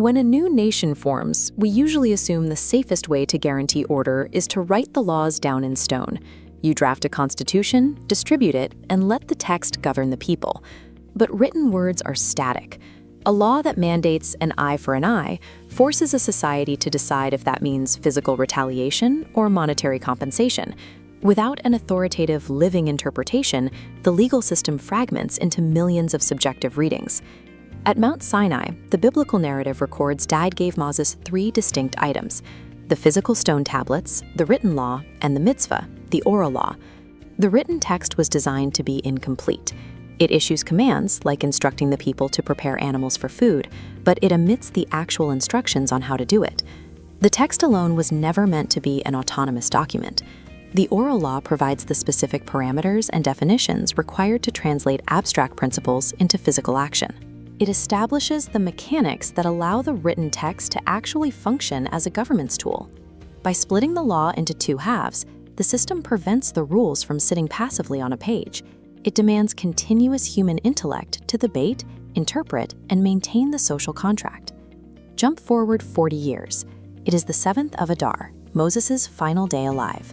When a new nation forms, we usually assume the safest way to guarantee order is to write the laws down in stone. You draft a constitution, distribute it, and let the text govern the people. But written words are static. A law that mandates an eye for an eye forces a society to decide if that means physical retaliation or monetary compensation. Without an authoritative living interpretation, the legal system fragments into millions of subjective readings. At Mount Sinai, the biblical narrative records God gave Moses 3 distinct items: the physical stone tablets, the written law, and the mitzvah, the oral law. The written text was designed to be incomplete. It issues commands, like instructing the people to prepare animals for food, but it omits the actual instructions on how to do it. The text alone was never meant to be an autonomous document. The oral law provides the specific parameters and definitions required to translate abstract principles into physical action. It establishes the mechanics that allow the written text to actually function as a governance tool. By splitting the law into 2 halves, the system prevents the rules from sitting passively on a page. It demands continuous human intellect to debate, interpret, and maintain the social contract. Jump forward 40 years. It is the 7th of Adar, Moses' final day alive.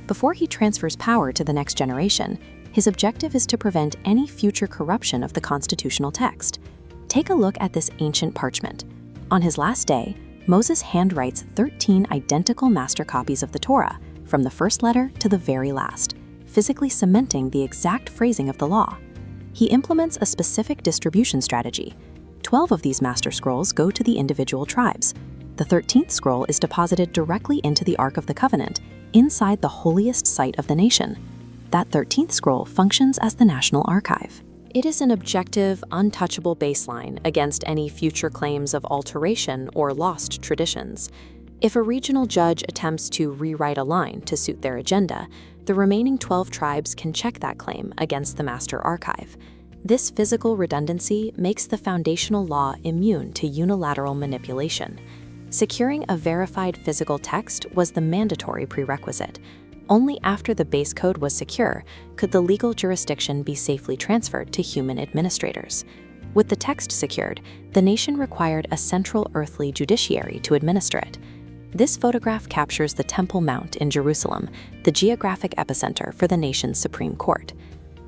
Before he transfers power to the next generation, his objective is to prevent any future corruption of the constitutional text. Take a look at this ancient parchment. On his last day, Moses handwrites 13 identical master copies of the Torah, from the first letter to the very last, physically cementing the exact phrasing of the law. He implements a specific distribution strategy. 12 of these master scrolls go to the individual tribes. The 13th scroll is deposited directly into the Ark of the Covenant, inside the holiest site of the nation. That 13th scroll functions as the national archive. It is an objective, untouchable baseline against any future claims of alteration or lost traditions. If a regional judge attempts to rewrite a line to suit their agenda, the remaining 12 tribes can check that claim against the master archive. This physical redundancy makes the foundational law immune to unilateral manipulation. Securing a verified physical text was the mandatory prerequisite. Only after the base code was secure could the legal jurisdiction be safely transferred to human administrators. With the text secured, the nation required a central earthly judiciary to administer it. This photograph captures the Temple Mount in Jerusalem, the geographic epicenter for the nation's Supreme Court.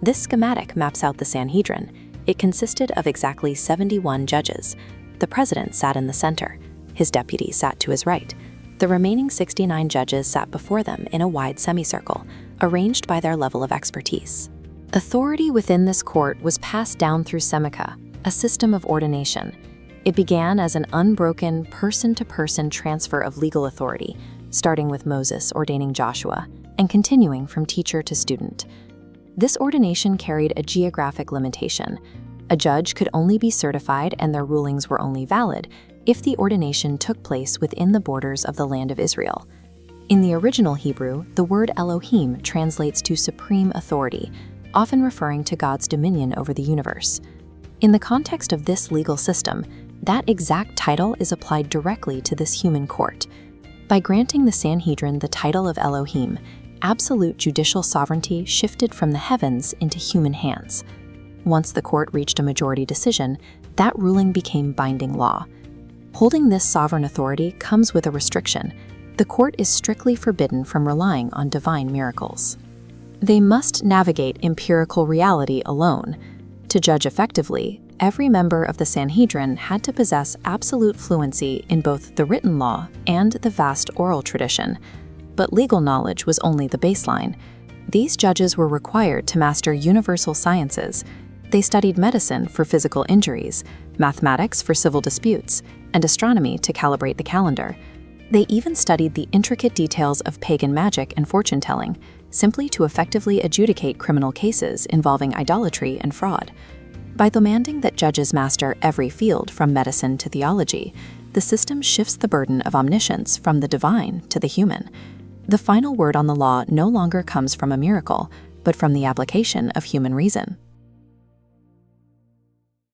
This schematic maps out the Sanhedrin. It consisted of exactly 71 judges. The president sat in the center. His deputy sat to his right. The remaining 69 judges sat before them in a wide semicircle, arranged by their level of expertise. Authority within this court was passed down through semicha, a system of ordination. It began as an unbroken person-to-person transfer of legal authority, starting with Moses ordaining Joshua, and continuing from teacher to student. This ordination carried a geographic limitation. A judge could only be certified and their rulings were only valid if the ordination took place within the borders of the land of Israel. In the original Hebrew, the word Elohim translates to supreme authority, often referring to God's dominion over the universe. In the context of this legal system, that exact title is applied directly to this human court. By granting the Sanhedrin the title of Elohim, absolute judicial sovereignty shifted from the heavens into human hands. Once the court reached a majority decision, that ruling became binding law. Holding this sovereign authority comes with a restriction. The court is strictly forbidden from relying on divine miracles. They must navigate empirical reality alone. To judge effectively, every member of the Sanhedrin had to possess absolute fluency in both the written law and the vast oral tradition. But legal knowledge was only the baseline. These judges were required to master universal sciences. They studied medicine for physical injuries, mathematics for civil disputes, and astronomy to calibrate the calendar. They even studied the intricate details of pagan magic and fortune-telling, simply to effectively adjudicate criminal cases involving idolatry and fraud. By demanding that judges master every field from medicine to theology, the system shifts the burden of omniscience from the divine to the human. The final word on the law no longer comes from a miracle, but from the application of human reason.